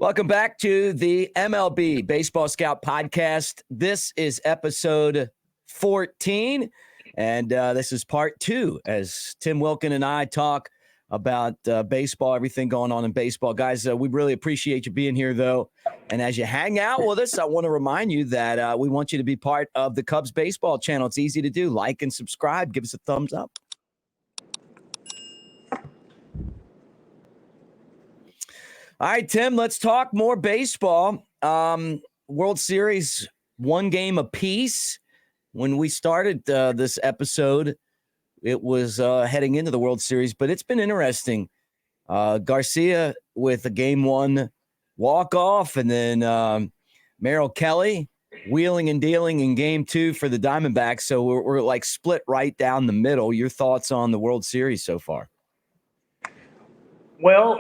Welcome back to the MiLB Baseball Scout Podcast. This is episode 14, and this is part 2 as Tim Wilken and I talk about baseball, everything going on in baseball. Guys, we really appreciate you being here, though. And as you hang out with us, I want to remind you that we want you to be part of the Cubs baseball channel. It's easy to do. Like and subscribe. Give us a thumbs up. All right, Tim, let's talk more baseball. World Series, one game apiece. When we started this episode, it was heading into the World Series, but it's been interesting. Garcia with a game 1 walk-off, and then Merrill Kelly wheeling and dealing in game 2 for the Diamondbacks. So we're like split right down the middle. Your thoughts on the World Series so far? Well,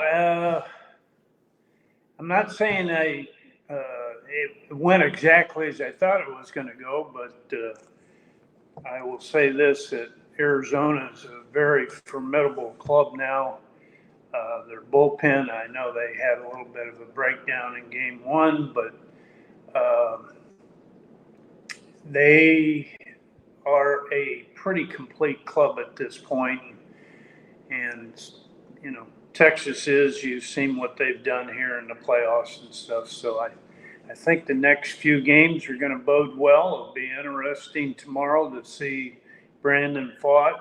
I'm not saying it went exactly as I thought it was going to go, but I will say this, that Arizona is a very formidable club now. Their bullpen, I know they had a little bit of a breakdown in game 1, but they are a pretty complete club at this point. And, you know, Texas is, you've seen what they've done here in the playoffs and stuff. So I think the next few games are going to bode well. It'll be interesting tomorrow to see Brandon Pfaadt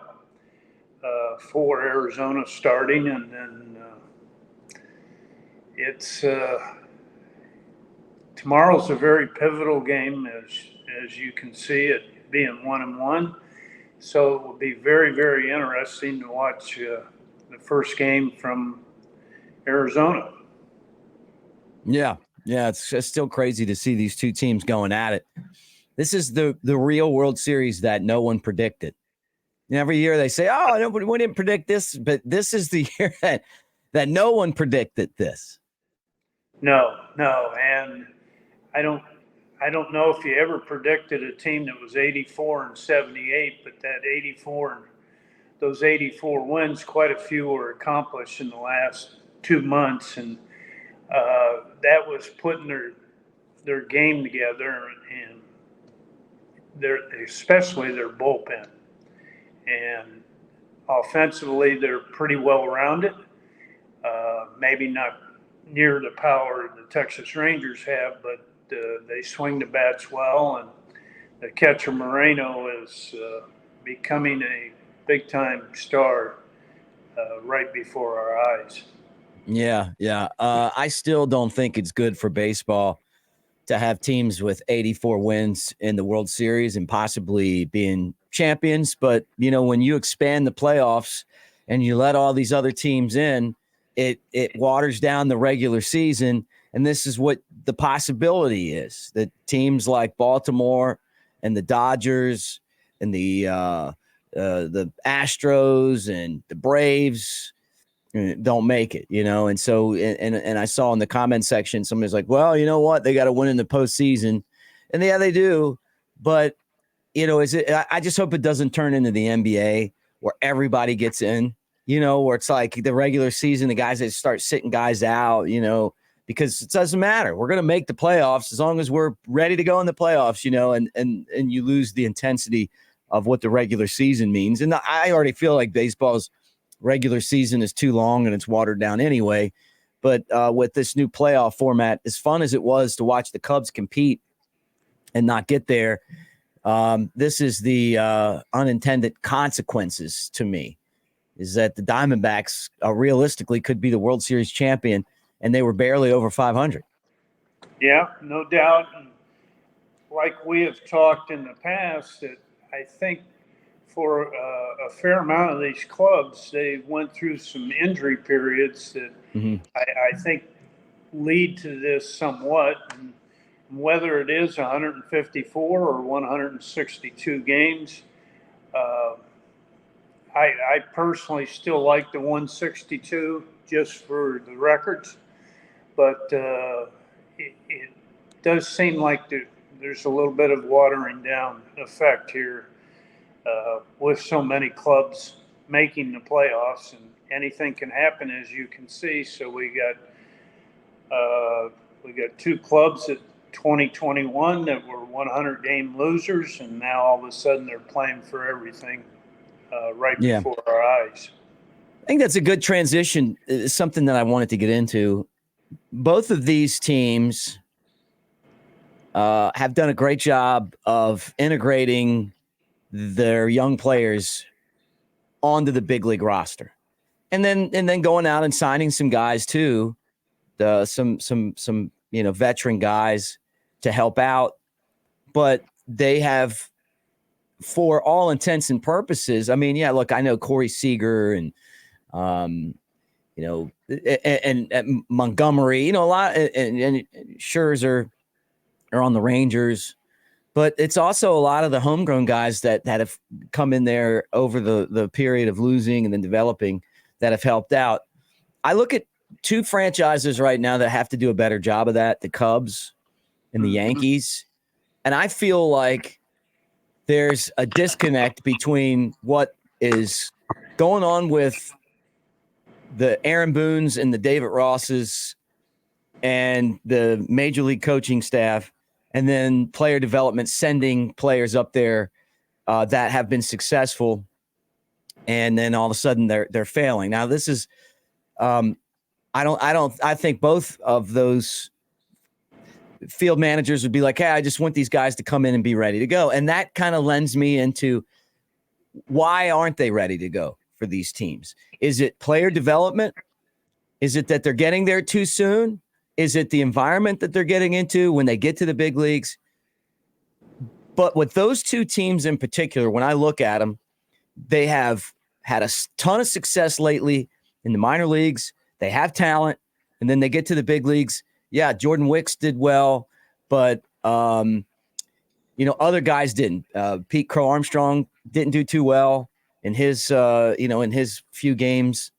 for Arizona starting. And then tomorrow's a very pivotal game, as you can see it being 1-1. So it will be very, very interesting to watch the first game from Arizona. Yeah, it's still crazy to see these two teams going at it. This is the real World Series that no one predicted. And every year they say, "Oh, we didn't predict this," but this is the year that no one predicted this. No, and I don't know if you ever predicted a team that was 84 and 78, but those 84 wins, quite a few were accomplished in the last 2 months, and that was putting their game together, and especially their bullpen. And offensively, they're pretty well rounded. Maybe not near the power the Texas Rangers have, but they swing the bats well, and the catcher Moreno is becoming a big-time star right before our eyes. Yeah. I still don't think it's good for baseball to have teams with 84 wins in the World Series and possibly being champions. But, you know, when you expand the playoffs and you let all these other teams in, it waters down the regular season. And this is what the possibility is, that teams like Baltimore and the Dodgers and the Astros and the Braves don't make it, you know? And so, and I saw in the comment section, somebody's like, well, you know what? They got to win in the postseason. And yeah, they do. But, you know, I just hope it doesn't turn into the NBA where everybody gets in, you know, where it's like the regular season, the guys that start sitting guys out, you know, because it doesn't matter. We're going to make the playoffs as long as we're ready to go in the playoffs, you know, and you lose the intensity of what the regular season means. And I already feel like baseball's regular season is too long and it's watered down anyway. But with this new playoff format, as fun as it was to watch the Cubs compete and not get there, this is the unintended consequences to me, is that the Diamondbacks realistically could be the World Series champion, and they were barely over 500. Yeah, no doubt. And like we have talked in the past, that I think for a fair amount of these clubs, they went through some injury periods that I think lead to this somewhat. And whether it is 154 or 162 games, I personally still like the 162 just for the records. But it does seem like there's a little bit of watering down effect here. With so many clubs making the playoffs, and anything can happen, as you can see. So we got We got two clubs at 2021 that were 100-game losers, and now all of a sudden they're playing for everything right before our eyes. I think that's a good transition. It's something that I wanted to get into. Both of these teams have done a great job of integrating their young players onto the big league roster, and then going out and signing some guys too, some veteran guys to help out. But they have, for all intents and purposes, I mean, look, I know Corey Seager and and Montgomery, a lot, and Scherzer are on the Rangers, but it's also a lot of the homegrown guys that have come in there over the period of losing and then developing that have helped out. I look at two franchises right now that have to do a better job of that, the Cubs and the Yankees. And I feel like there's a disconnect between what is going on with the Aaron Boones and the David Rosses and the major league coaching staff, and then player development, sending players up there that have been successful, and then all of a sudden they're failing. Now this is, I think both of those field managers would be like, hey, I just want these guys to come in and be ready to go, and that kind of lends me into why aren't they ready to go for these teams? Is it player development? Is it that they're getting there too soon? Is it the environment that they're getting into when they get to the big leagues? But with those two teams in particular, when I look at them, they have had a ton of success lately in the minor leagues. They have talent, and then they get to the big leagues. Yeah, Jordan Wicks did well, but other guys didn't. Pete Crow Armstrong didn't do too well in his few games.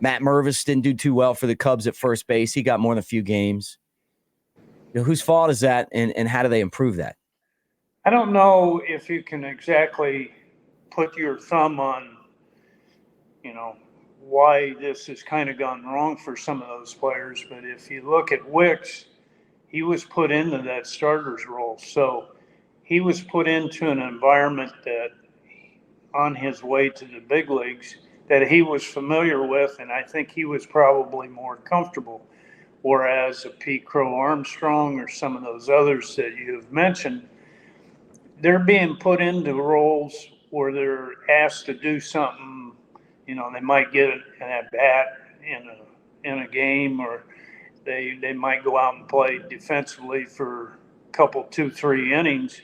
Matt Mervis didn't do too well for the Cubs at first base. He got more than a few games. Whose fault is that, and how do they improve that? I don't know if you can exactly put your thumb on, why this has kind of gone wrong for some of those players. But if you look at Wicks, he was put into that starter's role. So he was put into an environment that on his way to the big leagues that he was familiar with, and I think he was probably more comfortable. Whereas a Pete Crow Armstrong or some of those others that you've mentioned, they're being put into roles where they're asked to do something. They might get an at-bat in a game, or they might go out and play defensively for a couple, 2-3 innings.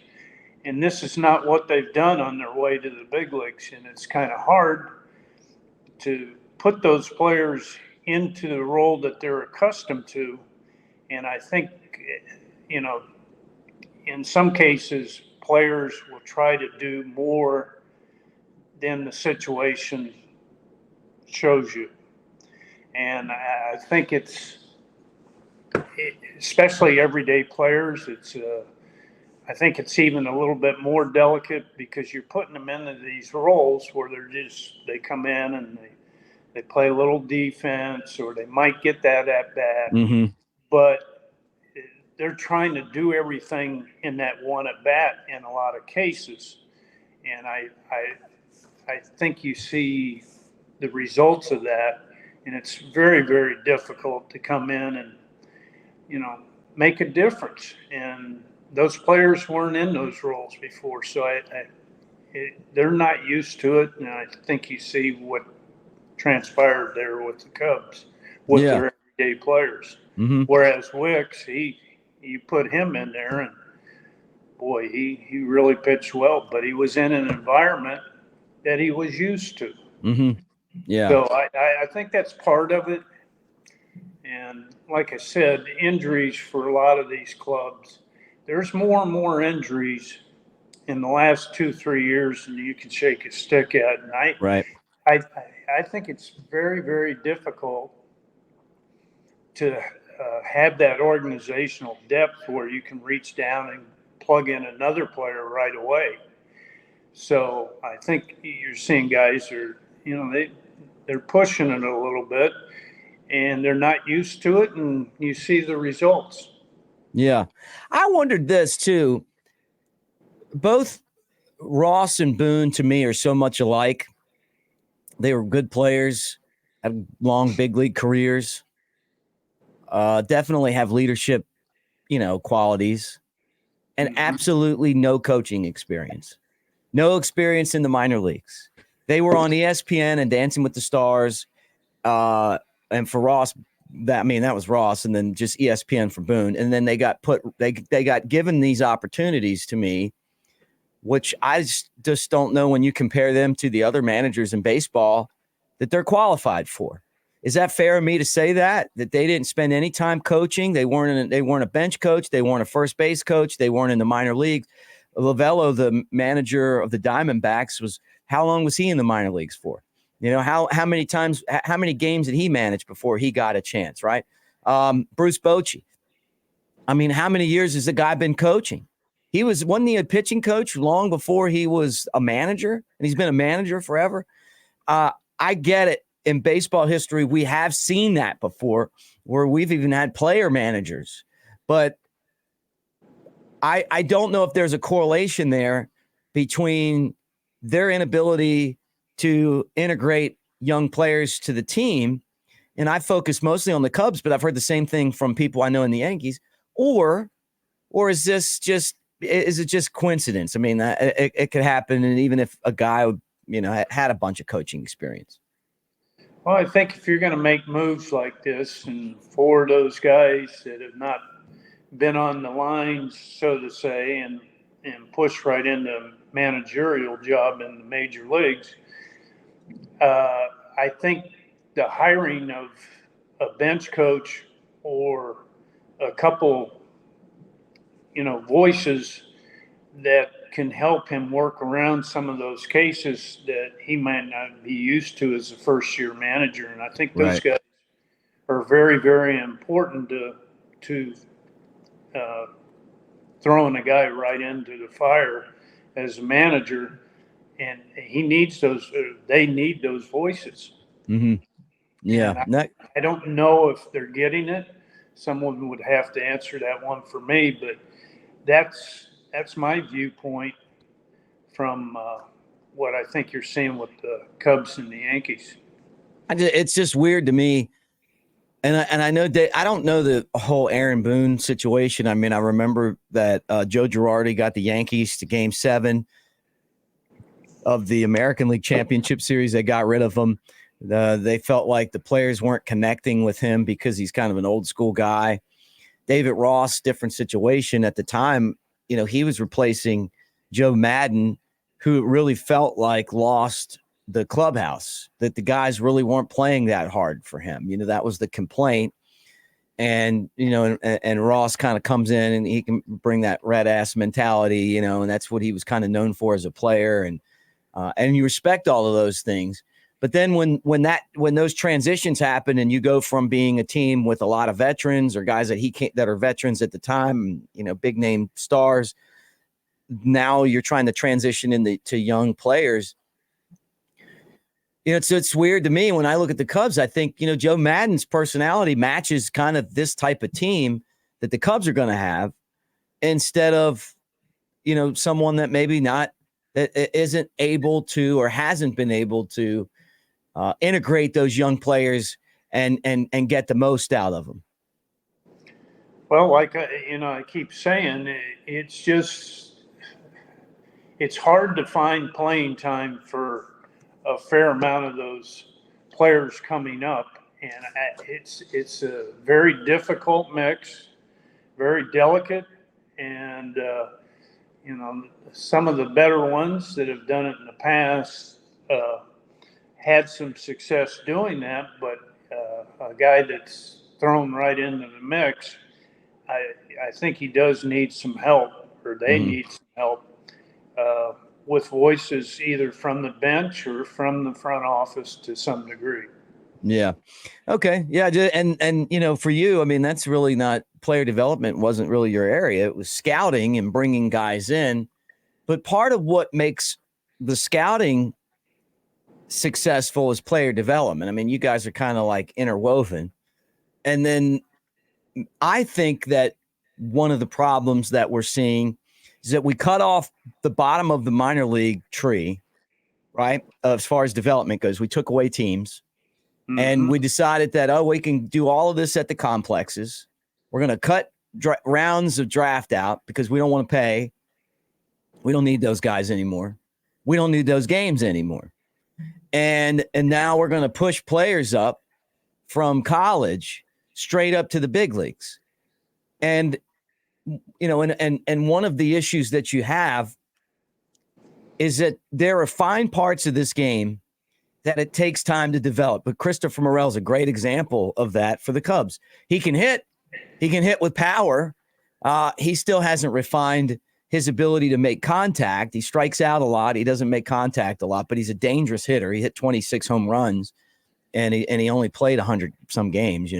And this is not what they've done on their way to the big leagues. And it's kind of hard to put those players into the role that they're accustomed to. And I think, in some cases, players will try to do more than the situation shows you. And I think especially everyday players, I think it's even a little bit more delicate because you're putting them into these roles where they come in and they play a little defense, or they might get that at bat, but they're trying to do everything in that one at bat in a lot of cases. And I think you see the results of that, and it's very, very difficult to come in and, make a difference. And those players weren't in those roles before, so they're not used to it. And I think you see what transpired there with the Cubs with their everyday players. Whereas Wicks, you put him in there, and boy, he really pitched well, but he was in an environment that he was used to. So I think that's part of it. And like I said, injuries for a lot of these clubs, there's more and more injuries in the last 2-3 years than you can shake a stick at. And I think it's very, very difficult to have that organizational depth where you can reach down and plug in another player right away. So I think you're seeing guys they're pushing it a little bit, and they're not used to it, and you see the results. Yeah. I wondered this too. Both Ross and Boone to me are so much alike. They were good players, had long big league careers, definitely have leadership, qualities, and absolutely no coaching experience. No experience in the minor leagues. They were on ESPN and Dancing with the Stars. And for Ross, that was Ross, and then just ESPN for Boone. And then they got given these opportunities to me, which I just don't know when you compare them to the other managers in baseball that they're qualified for. Is that fair of me to say that they didn't spend any time coaching? They weren't a bench coach. They weren't a first base coach. They weren't in the minor leagues. Lovello, the manager of the Diamondbacks, how long was he in the minor leagues for? How many games did he manage before he got a chance, right? Bruce Bochy. How many years has the guy been coaching? Wasn't he a pitching coach long before he was a manager? And he's been a manager forever. I get it. In baseball history, we have seen that before, where we've even had player managers. But I don't know if there's a correlation there between their inability to integrate young players to the team. And I focus mostly on the Cubs, but I've heard the same thing from people I know in the Yankees. Or is it just coincidence? It could happen, and even if a guy had a bunch of coaching experience. Well, I think if you're going to make moves like this, and for those guys that have not been on the lines, so to say, and push right into managerial job in the major leagues, I think the hiring of a bench coach or a couple, voices that can help him work around some of those cases that he might not be used to as a first-year manager. And I think those guys are very, very important to throwing a guy right into the fire as a manager. And he needs they need those voices. Mm-hmm. Yeah. I don't know if they're getting it. Someone would have to answer that one for me, but that's my viewpoint from what I think you're seeing with the Cubs and the Yankees. It's just weird to me. And I know I don't know the whole Aaron Boone situation. I remember that Joe Girardi got the Yankees to Game 7 of the American League Championship Series. They got rid of him. They felt like the players weren't connecting with him because he's kind of an old school guy. David Ross, different situation at the time. He was replacing Joe Madden, who really felt like lost the clubhouse, that the guys really weren't playing that hard for him. That was the complaint. And, and Ross kind of comes in and he can bring that red ass mentality, and that's what he was kind of known for as a player. And you respect all of those things. But then when those transitions happen and you go from being a team with a lot of veterans or guys that are veterans at the time, big name stars, now you're trying to transition to young players. It's weird to me when I look at the Cubs. I think, Joe Madden's personality matches kind of this type of team that the Cubs are going to have, instead of, someone that maybe not, that isn't able to or hasn't been able to integrate those young players and get the most out of them. Well, like, I keep saying, it's hard to find playing time for a fair amount of those players coming up. And it's a very difficult mix, very delicate. And, some of the better ones that have done it in the past had some success doing that. But a guy that's thrown right into the mix, I think he does need some help, or they need some help with voices either from the bench or from the front office to some degree. Yeah. Okay. Yeah. And for you, that's really not, player development wasn't really your area. It was scouting and bringing guys in. But part of what makes the scouting successful is player development. You guys are kind of like interwoven. And then I think that one of the problems that we're seeing is that we cut off the bottom of the minor league tree, right? As far as development goes, we took away teams and we decided that, we can do all of this at the complexes. We're going to cut rounds of draft out because we don't want to pay. We don't need those guys anymore. We don't need those games anymore. And now we're going to push players up from college straight up to the big leagues. And, and one of the issues that you have is that there are fine parts of this game that it takes time to develop. But Christopher Morel is a great example of that for the Cubs. He can hit with power. He still hasn't refined his ability to make contact. He strikes out a lot. He doesn't make contact a lot, but he's a dangerous hitter. He hit 26 home runs and he only played 100 some games,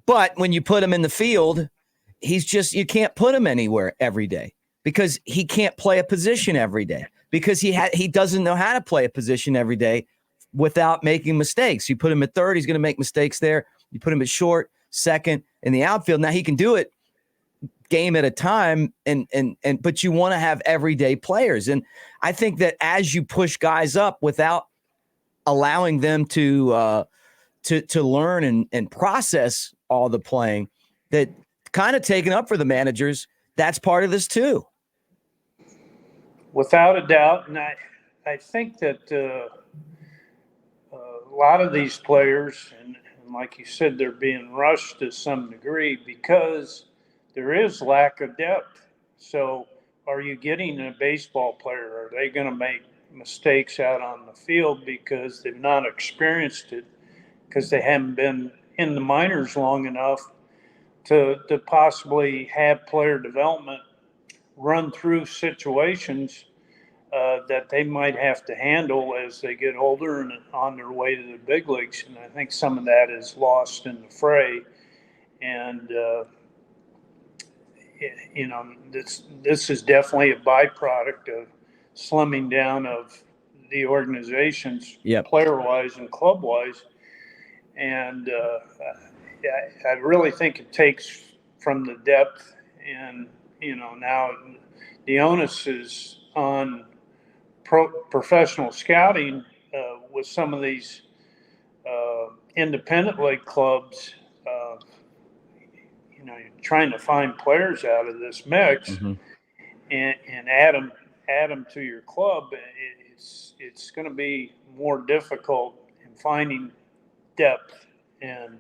But when you put him in the field, you can't put him anywhere every day because he can't play a position every day because he doesn't know how to play a position every day without making mistakes. You put him at third, he's going to make mistakes there. You put him at short, second, in the outfield. Now he can do it game at a time, but you want to have everyday players. And I think that as you push guys up without allowing them to learn and process all the playing, that kind of taken up for the managers, that's part of this too. Without a doubt. And I think that a lot of these players, and like you said, they're being rushed to some degree because there is lack of depth. So are you getting a baseball player? Are they going to make mistakes out on the field because they've not experienced it, because they haven't been in the minors long enough to possibly have player development run through situations that they might have to handle as they get older and on their way to the big leagues. And I think some of that is lost in the fray. And, this is definitely a byproduct of slimming down of the organizations, player-wise and club-wise. And I really think it takes from the depth. And, now the onus is on professional scouting with some of these independent league clubs. Trying to find players out of this mix and add them to your club. It's going to be more difficult in finding depth, and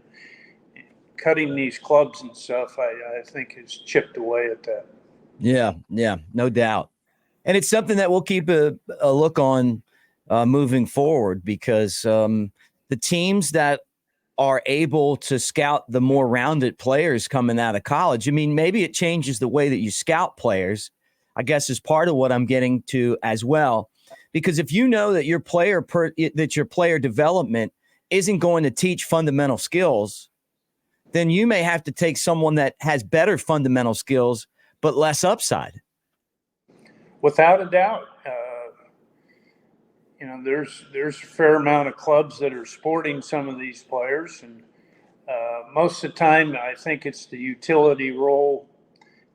cutting these clubs and stuff, I think has chipped away at that. Yeah, no doubt. And it's something that we'll keep a look on moving forward, because the teams that are able to scout the more rounded players coming out of college, I mean, maybe it changes the way that you scout players, I guess, is part of what I'm getting to as well. Because if you know that your player development isn't going to teach fundamental skills, then you may have to take someone that has better fundamental skills but less upside. Without a doubt. There's a fair amount of clubs that are sporting some of these players, and most of the time I think it's the utility role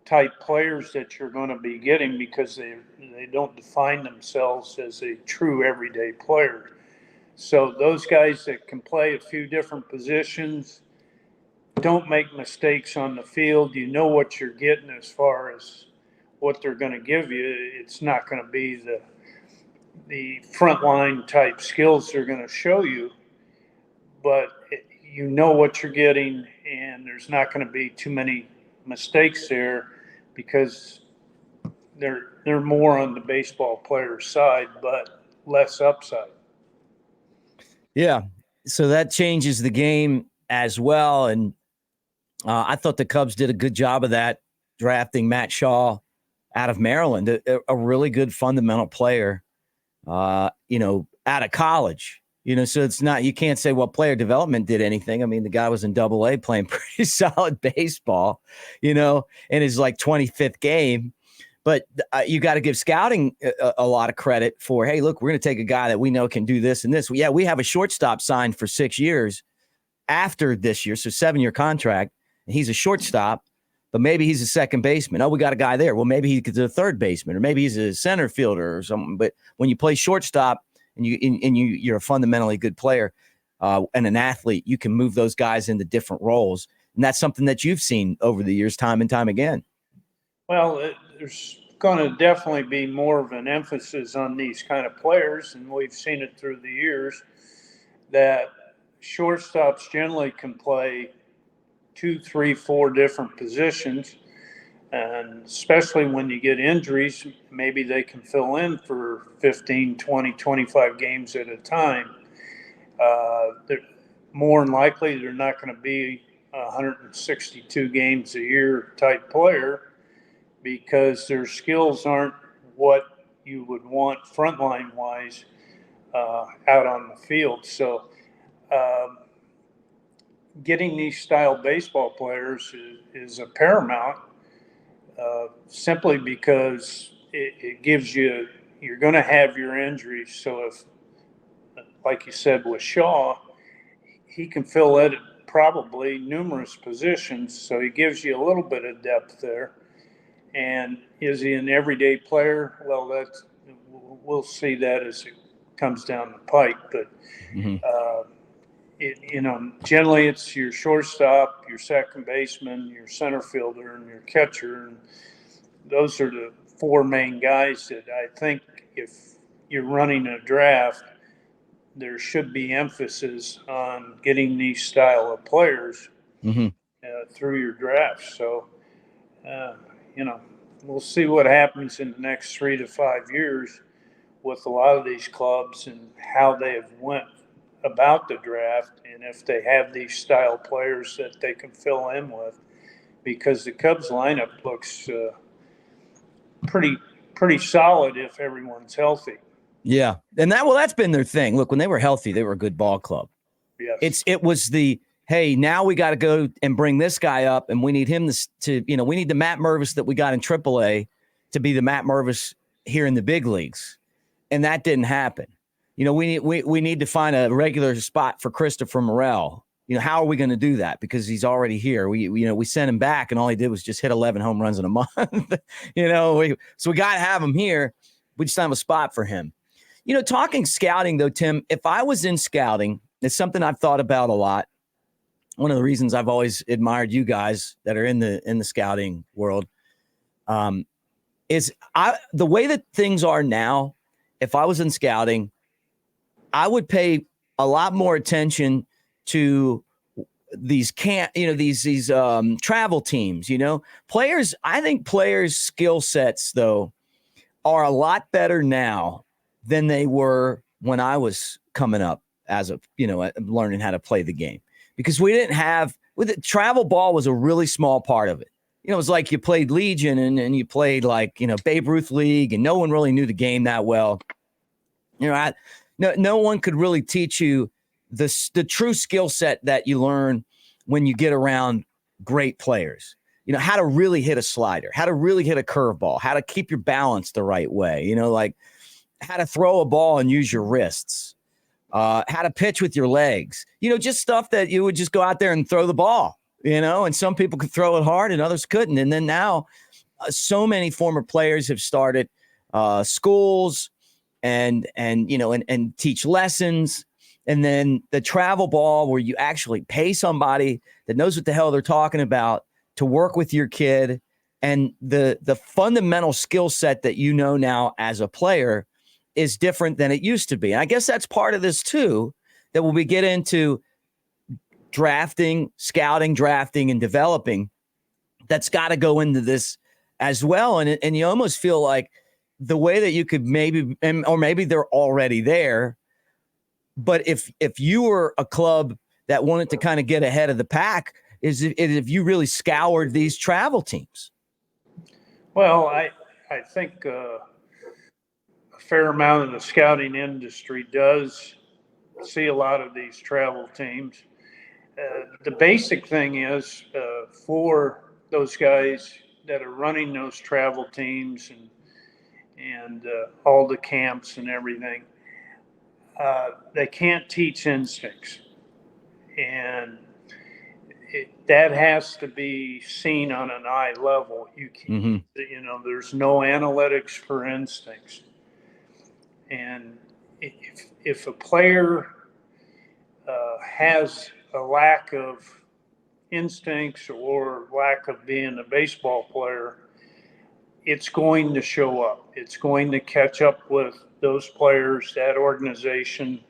type players that you're going to be getting, because they don't define themselves as a true everyday player. So those guys that can play a few different positions, don't make mistakes on the field, what you're getting as far as what they're going to give you. It's not going to be the frontline type skills they're going to show you, but what you're getting, and there's not going to be too many mistakes there, because they're more on the baseball player's side, but less upside. Yeah, so that changes the game as well, and I thought the Cubs did a good job of that, drafting Matt Shaw out of Maryland, a really good fundamental player. Out of college, so it's not, you can't say, well, player development did anything. I mean, the guy was in AA playing pretty solid baseball, in his 25th game. But you got to give scouting a lot of credit for, hey, look, we're going to take a guy that we know can do this and this. Yeah, we have a shortstop signed for 6 years after this year, so 7-year contract, and he's a shortstop, but maybe he's a second baseman. Oh, we got a guy there. Well, maybe he's a third baseman, or maybe he's a center fielder or something. But when you play shortstop and you're a fundamentally good player and an athlete, you can move those guys into different roles. And that's something that you've seen over the years, time and time again. Well, there's going to definitely be more of an emphasis on these kind of players, and we've seen it through the years that shortstops generally can play 2, 3, 4 different positions, and especially when you get injuries, maybe they can fill in for 15, 20, 25 games at a time. They're more than likely they're not going to be 162 games a year type player, because their skills aren't what you would want frontline wise out on the field. So getting these style baseball players is a paramount, simply because it gives you, you're going to have your injuries. So if, like you said with Shaw, he can fill in probably numerous positions, so he gives you a little bit of depth there. And is he an everyday player? Well, we'll see that as it comes down the pike. But generally it's your shortstop, your second baseman, your center fielder, and your catcher. And those are the 4 main guys that I think, if you're running a draft, there should be emphasis on getting these style of players through your draft. So, we'll see what happens in the next 3 to 5 years with a lot of these clubs and how they have went about the draft, and if they have these style players that they can fill in with, because the Cubs lineup looks pretty solid if everyone's healthy. Yeah. And that's been their thing. Look, when they were healthy, they were a good ball club. Yes. It was the, hey, now we got to go and bring this guy up, and we need him to we need the Matt Mervis that we got in AAA to be the Matt Mervis here in the big leagues. And that didn't happen. We need to find a regular spot for Christopher Morel. How are we going to do that? Because he's already here. We sent him back, and all he did was just hit 11 home runs in a month. So we got to have him here. We just don't have a spot for him. Talking scouting, though, Tim, if I was in scouting, it's something I've thought about a lot. One of the reasons I've always admired you guys that are in the scouting world is the way that things are now. If I was in scouting, I would pay a lot more attention to these travel teams. Players. I think players' skill sets, though, are a lot better now than they were when I was coming up as learning how to play the game, because we didn't have travel ball was a really small part of it. It was like you played Legion and you played Babe Ruth League, and no one really knew the game that well. No one could really teach you the true skill set that you learn when you get around great players. How to really hit a slider, how to really hit a curveball, how to keep your balance the right way, how to throw a ball and use your wrists, how to pitch with your legs, just stuff that you would just go out there and throw the ball, and some people could throw it hard and others couldn't. And then now so many former players have started schools and teach lessons. And then the travel ball, where you actually pay somebody that knows what the hell they're talking about to work with your kid, and the fundamental skill set that now as a player is different than it used to be. And I guess that's part of this too, that when we get into drafting, scouting, drafting, and developing, that's got to go into this as well. And you almost feel like the way that you could maybe they're already there, but if you were a club that wanted to kind of get ahead of the pack, is if you really scoured these travel teams. Well, I think a fair amount of the scouting industry does see a lot of these travel teams. The basic thing is for those guys that are running those travel teams and all the camps and everything, they can't teach instincts. And that has to be seen on an eye level. You can, there's no analytics for instincts. And if a player has a lack of instincts or lack of being a baseball player, it's going to show up. It's going to catch up with those players, that organization.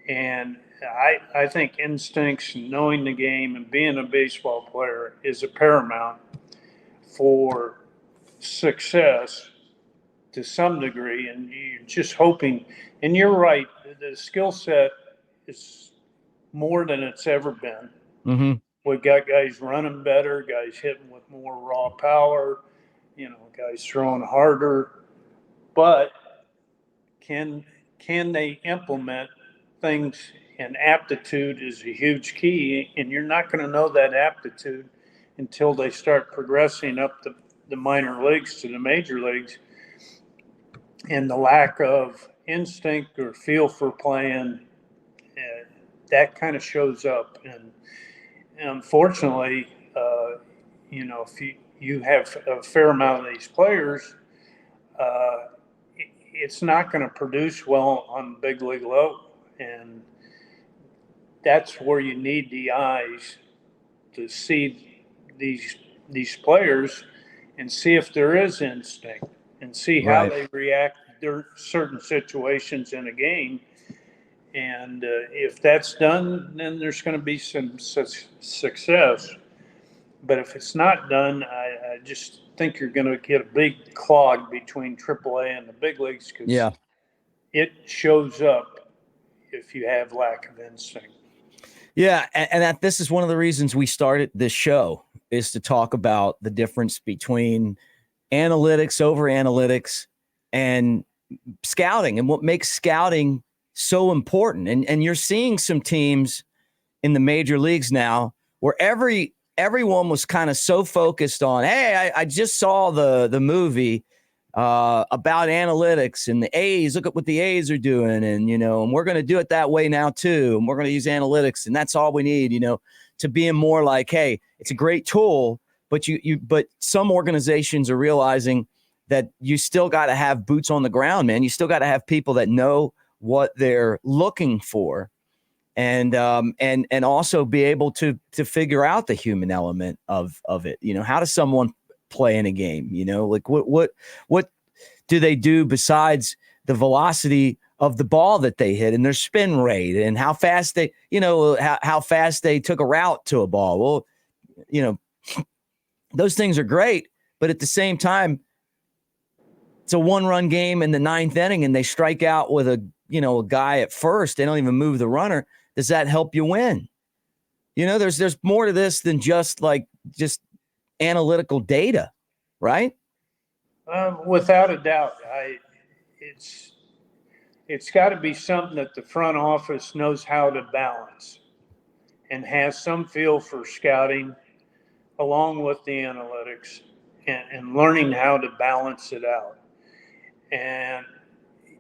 And I think instincts, knowing the game and being a baseball player is a paramount for success to some degree. And you're just hoping, and you're right, the skill set is more than it's ever been. Mm-hmm. We've got guys running better, guys hitting with more raw power, guys throwing harder. But can they implement things? And aptitude is a huge key, and you're not going to know that aptitude until they start progressing up the minor leagues to the major leagues. And the lack of instinct or feel for playing, that kind of shows up. And unfortunately, if you have a fair amount of these players, it's not going to produce well on big league level. And that's where you need the eyes to see these players and see if there is instinct and see how they react to certain situations in a game. And if that's done, then there's going to be some success. But if it's not done, I just think you're going to get a big clog between AAA and the big leagues because it shows up if you have lack of instinct. Yeah, and this is one of the reasons we started this show, is to talk about the difference between analytics, over analytics, and scouting, and what makes scouting so important. And you're seeing some teams in the major leagues now where everyone was kind of so focused on, hey, I just saw the movie about analytics and the A's. Look at what the A's are doing, and and we're going to do it that way now too, and we're going to use analytics, and that's all we need, to being more like, hey, it's a great tool, but but some organizations are realizing that you still got to have boots on the ground, man. You still got to have people that know what they're looking for, and also be able to figure out the human element of it. How does someone play in a game? Like what do they do besides the velocity of the ball that they hit and their spin rate and how fast they, how fast they took a route to a ball? Well, those things are great, but at the same time, it's a 1-run game in the 9th inning and they strike out with a guy at first. They don't even move the runner. Does that help you win? There's more to this than just analytical data, right? Without a doubt, it's got to be something that the front office knows how to balance and has some feel for scouting along with the analytics and learning how to balance it out. And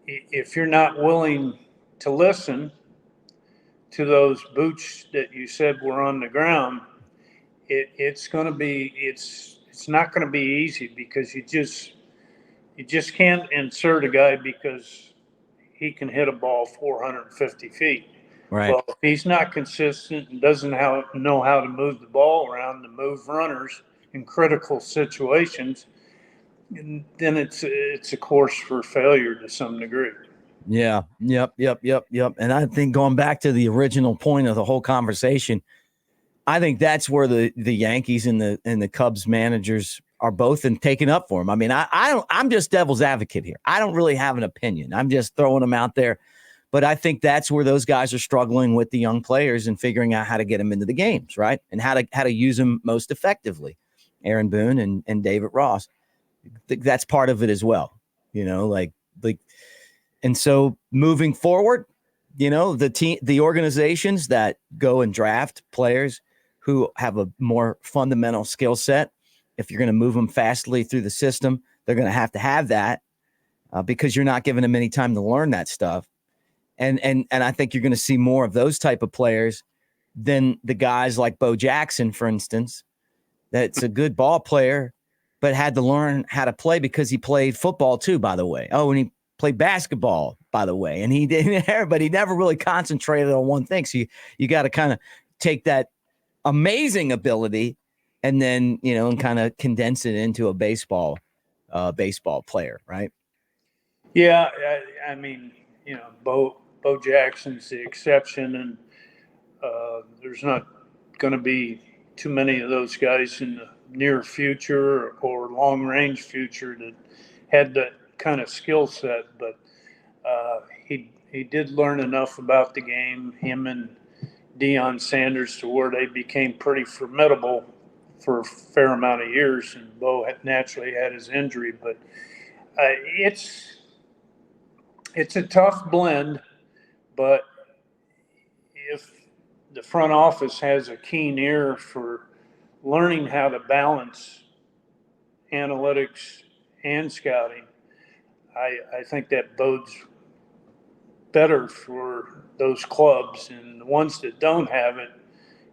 if you're not willing to listen to those boots that you said were on the ground, it's not going to be easy, because you just can't insert a guy because he can hit a ball 450 feet. Right. Well, if he's not consistent and doesn't know how to move the ball around, to move runners in critical situations, then it's a course for failure to some degree. Yeah. Yep. And I think, going back to the original point of the whole conversation, I think that's where the Yankees and the Cubs managers are both taking up for him. I mean, I'm just devil's advocate here. I don't really have an opinion. I'm just throwing them out there. But I think that's where those guys are struggling with the young players and figuring out how to get them into the games, right? And how to use them most effectively. Aaron Boone and David Ross. That's part of it as well. And so moving forward, the organizations that go and draft players who have a more fundamental skill set, if you're going to move them fastly through the system, they're going to have that because you're not giving them any time to learn that stuff. And I think you're going to see more of those type of players than the guys like Bo Jackson, for instance, that's a good ball player, but had to learn how to play because he played football too, by the way. Oh, and he played basketball, by the way. And he didn't, but he never really concentrated on one thing. So you got to kind of take that amazing ability and then, and kind of condense it into a baseball player, right? Yeah, I mean, Bo Jackson's the exception, and there's not going to be too many of those guys in the near future or long range future that had that kind of skill set. But he did learn enough about the game, him and Deion Sanders, to where they became pretty formidable for a fair amount of years. And Bo naturally had his injury, but it's a tough blend. But if the front office has a keen ear for learning how to balance analytics and scouting, I think that bodes better for those clubs. And the ones that don't have it,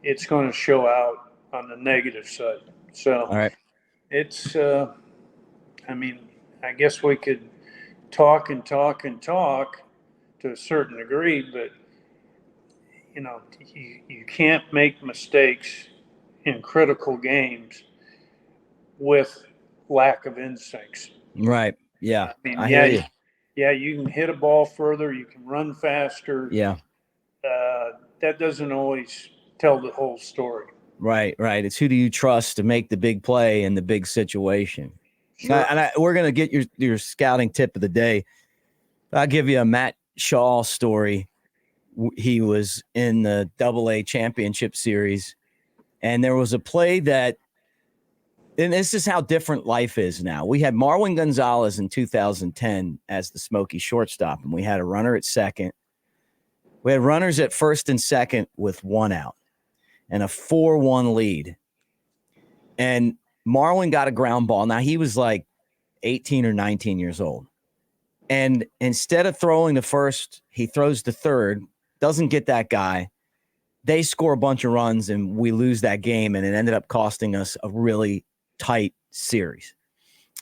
it's going to show out on the negative side. So, all right, it's, I mean, I guess we could talk and talk and talk to a certain degree, but you can't make mistakes in critical games with lack of instincts. right. Yeah, I mean, I hear you. yeah, you can hit a ball further, you can run faster. Yeah. That doesn't always tell the whole story. Right. It's who do you trust to make the big play in the big situation. Sure. We're going to get your scouting tip of the day. I'll give you a Matt Shaw story. He was in the AA championship series, and there was a play that, and this is how different life is now. We had Marwin Gonzalez in 2010 as the Smoky shortstop, and we had a runner at second. We had runners at first and second with one out and a 4-1 lead. And Marwin got a ground ball. Now, he was like 18 or 19 years old. And instead of throwing the first, he throws the third, doesn't get that guy. They score a bunch of runs, and we lose that game, and it ended up costing us a really tight series,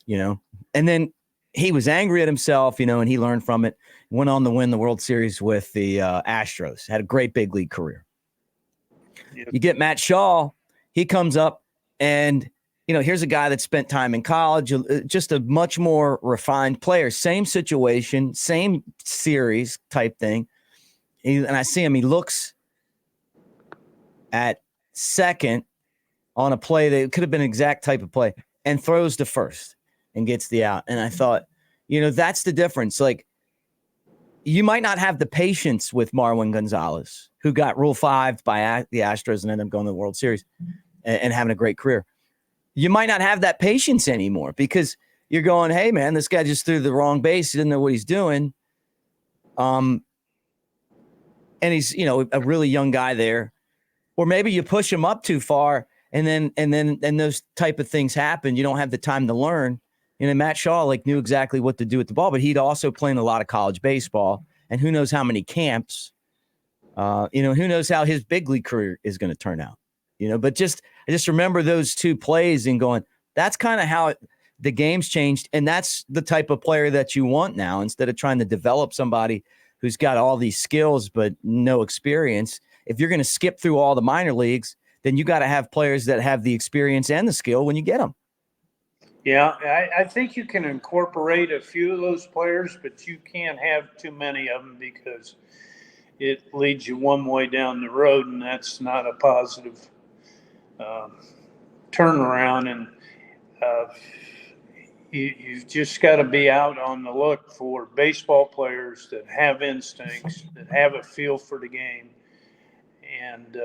And then he was angry at himself, and he learned from it, went on to win the World Series with the Astros, had a great big league career. Yep. You get Matt Shaw, he comes up, and here's a guy that spent time in college, just a much more refined player, same situation, same series type thing. And I see him, he looks at second on a play that could have been an exact type of play and throws to first and gets the out. And I thought, that's the difference. Like, you might not have the patience with Marwin Gonzalez, who got Rule 5 by the Astros and ended up going to the World Series and having a great career. You might not have that patience anymore because you're going, hey, man, this guy just threw the wrong base. He didn't know what he's doing. And he's, a really young guy there. Or maybe you push him up too far and then those type of things happen. You don't have the time to learn. Matt Shaw knew exactly what to do with the ball, but he'd also played a lot of college baseball, and who knows how many camps. Who knows how his big league career is going to turn out. But I just remember those two plays and going, that's kind of how the game's changed, and that's the type of player that you want now. Instead of trying to develop somebody who's got all these skills but no experience, if you're going to skip through all the minor leagues, then you got to have players that have the experience and the skill when you get them. Yeah, I think you can incorporate a few of those players, but you can't have too many of them because it leads you one way down the road, and that's not a positive turnaround. And you've just got to be out on the look for baseball players that have instincts, that have a feel for the game, and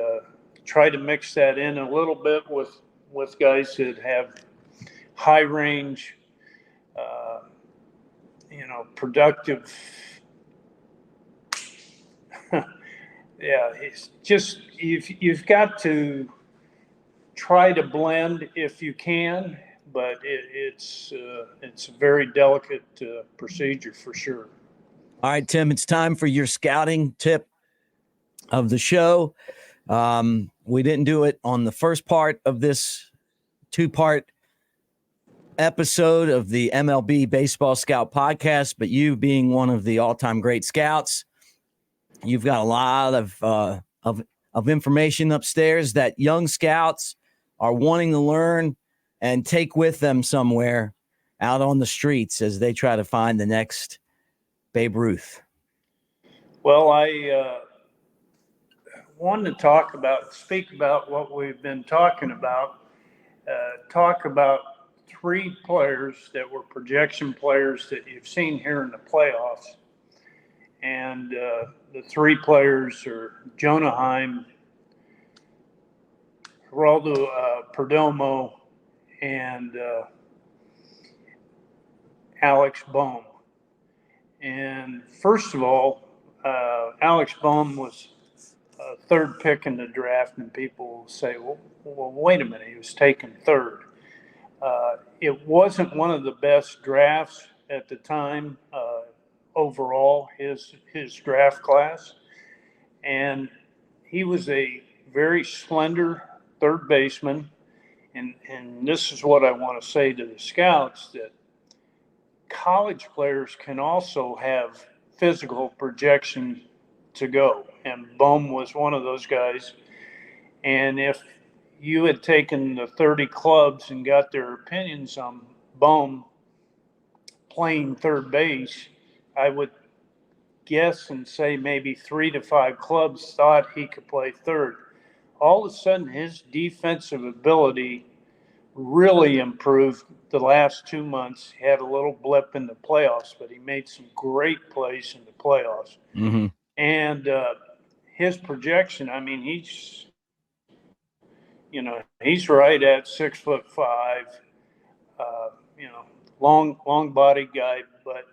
try to mix that in a little bit with guys that have high range, productive. Yeah, it's just you've got to try to blend if you can, but it's a very delicate procedure for sure. All right, Tim, it's time for your scouting tip of the show. We didn't do it on the first part of this 2-part episode of the MLB Baseball Scout podcast, but you being one of the all-time great scouts, you've got a lot of information upstairs that young scouts are wanting to learn and take with them somewhere out on the streets as they try to find the next Babe Ruth. Well, I wanted to speak about what we've been talking about, talk about 3 players that were projection players that you've seen here in the playoffs. And the 3 players are Jonah Heim, Geraldo Perdomo, and Alex Bohm. And first of all, Alex Bohm was 3rd pick in the draft, and people say, well, wait a minute, he was taken 3rd. It wasn't one of the best drafts at the time overall, his draft class. And he was a very slender 3rd baseman. And this is what I want to say to the scouts, that college players can also have physical projection to go. And Bohm was one of those guys. And if you had taken the 30 clubs and got their opinions on Bohm playing 3rd base, I would guess and say maybe 3 to 5 clubs thought he could play 3rd. All of a sudden, his defensive ability really improved the last 2 months. He had a little blip in the playoffs, but he made some great plays in the playoffs. Mm-hmm. And his projection, I mean, he's right at 6'5", long body guy, but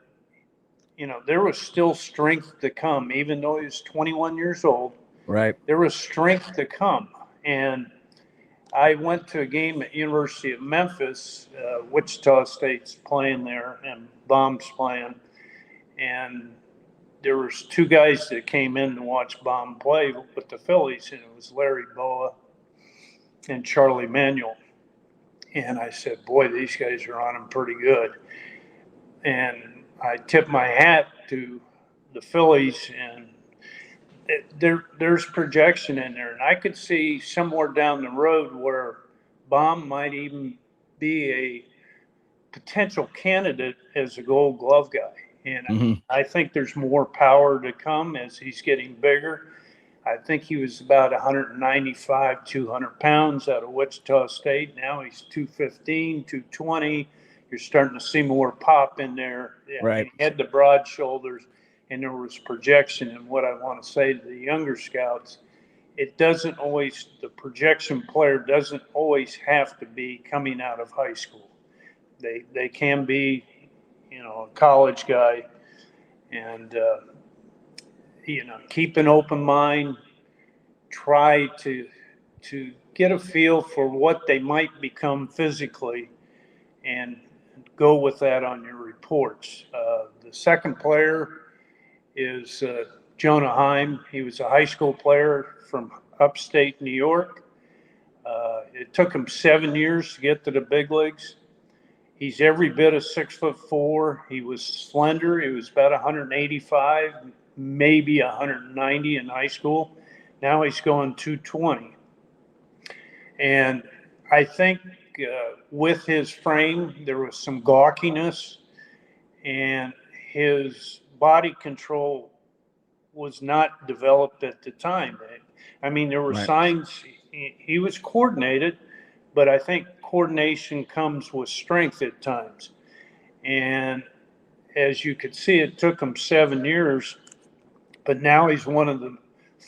there was still strength to come, even though he was 21 years old. Right. There was strength to come. And I went to a game at University of Memphis. Wichita State's playing there, and Bohm's playing. And there was 2 guys that came in to watch Bohm play with the Phillies, and it was Larry Boa and Charlie Manuel. And I said, boy, these guys are on him pretty good. And I tipped my hat to the Phillies, and there's projection in there. And I could see somewhere down the road where Bohm might even be a potential candidate as a Gold Glove guy. And I think there's more power to come as he's getting bigger. I think he was about 195, 200 pounds out of Wichita State. Now he's 215, 220. You're starting to see more pop in there. Right. He had the broad shoulders, and there was projection. And what I want to say to the younger scouts, the projection player doesn't always have to be coming out of high school. They can be, a college guy, and keep an open mind. Try to get a feel for what they might become physically, and go with that on your reports. The second player is Jonah Heim. He was a high school player from upstate New York. It took him 7 years to get to the big leagues. He's every bit of 6'4". He was slender. He was about 185, maybe 190 in high school. Now he's going 220. And I think with his frame, there was some gawkiness, and his body control was not developed at the time. I mean, there were signs he was coordinated, but I think coordination comes with strength at times. And as you could see, it took him 7 years, but now he's one of the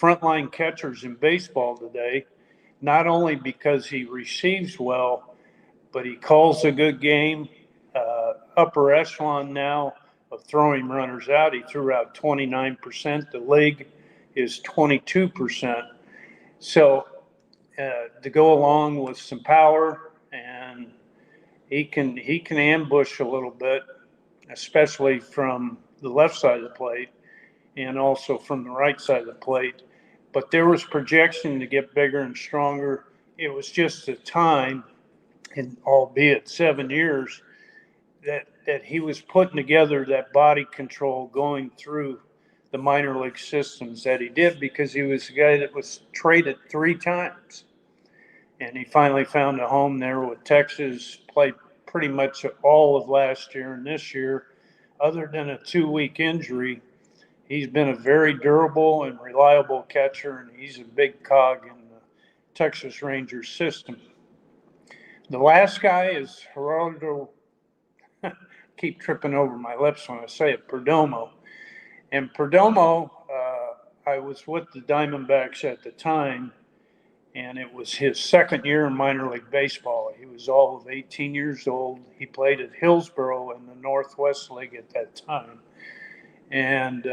frontline catchers in baseball today, not only because he receives well, but he calls a good game. Upper echelon now of throwing runners out. He threw out 29%. The league is 22%. So to go along with some power, and he can ambush a little bit, especially from the left side of the plate and also from the right side of the plate. but there was projection to get bigger and stronger. It was just the time, and albeit 7 years, that he was putting together that body control going through the minor league systems that he did, because he was a guy that was traded 3 times. And he finally found a home there with Texas, played pretty much all of last year and this year. Other than a 2-week injury, he's been a very durable and reliable catcher, and he's a big cog in the Texas Rangers system. The last guy is Gerardo, keep tripping over my lips when I say it, Perdomo. And Perdomo, I was with the Diamondbacks at the time, and it was his second year in minor league baseball. He was all of 18 years old. He played at Hillsboro in the Northwest League at that time. And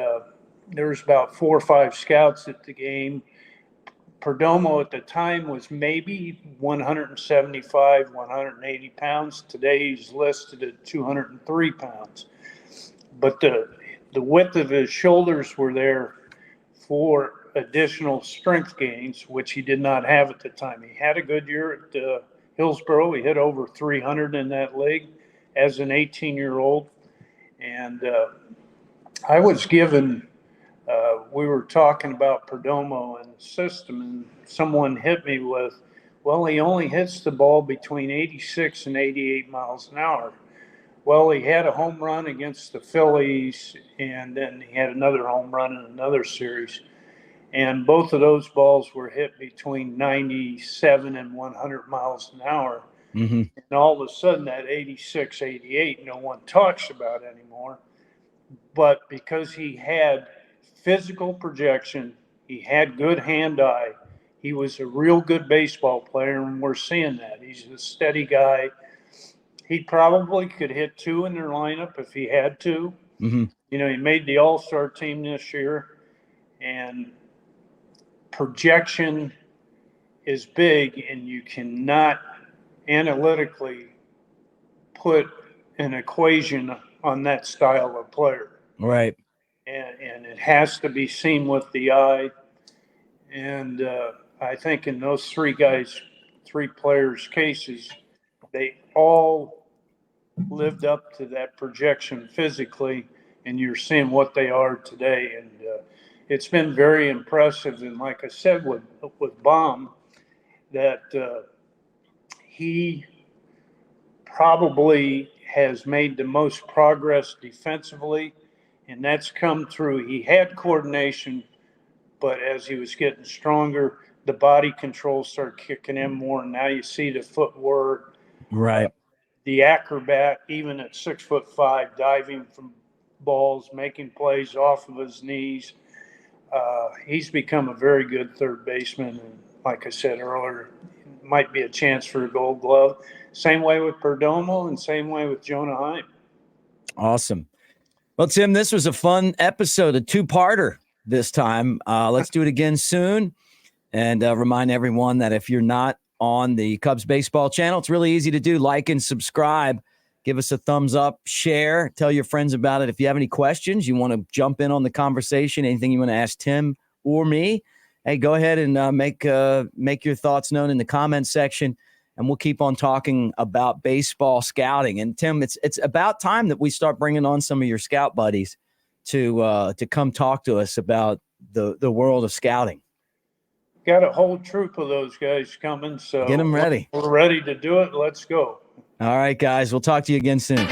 there was about 4 or 5 scouts at the game. Perdomo at the time was maybe 175, 180 pounds. Today he's listed at 203 pounds. But the width of his shoulders were there for additional strength gains, which he did not have at the time. He had a good year at Hillsboro. He hit over 300 in that league as an 18-year-old. And I was given, we were talking about Perdomo and the system, and someone hit me with, well, he only hits the ball between 86 and 88 miles an hour. Well, he had a home run against the Phillies, and then he had another home run in another series. And both of those balls were hit between 97 and 100 miles an hour. Mm-hmm. And all of a sudden, that 86, 88, no one talks about anymore. But because he had physical projection, he had good hand-eye, he was a real good baseball player, and we're seeing that. He's a steady guy. He probably could hit 2 in their lineup if he had to. Mm-hmm. You know, he made the All-Star team this year, and projection is big, and you cannot analytically put an equation on that style of player. Right. And it has to be seen with the eye. And I think in those 3 players' cases, they all lived up to that projection physically, and you're seeing what they are today. And it's been very impressive. And like I said with Baum, that he probably has made the most progress defensively, and that's come through. He had coordination, but as he was getting stronger, the body control started kicking in more, and now you see the footwork. Right. The acrobat, even at 6'5", diving from balls, making plays off of his knees. He's become a very good third baseman, and like I said earlier, might be a chance for a Gold Glove. Same way with Perdomo, and same way with Jonah Heim. Awesome. Well, Tim, this was a fun episode, a 2-parter this time. Let's do it again soon. And remind everyone that if you're not on the Cubs baseball channel, it's really easy to do. Like and subscribe. Give us a thumbs up, share, tell your friends about it. If you have any questions, you want to jump in on the conversation, anything you want to ask Tim or me, hey, go ahead and make your thoughts known in the comments section, and we'll keep on talking about baseball scouting. And Tim, it's about time that we start bringing on some of your scout buddies to come talk to us about the world of scouting. Got a whole troop of those guys coming, so get them ready. We're ready to do it. Let's go. All right, guys. We'll talk to you again soon.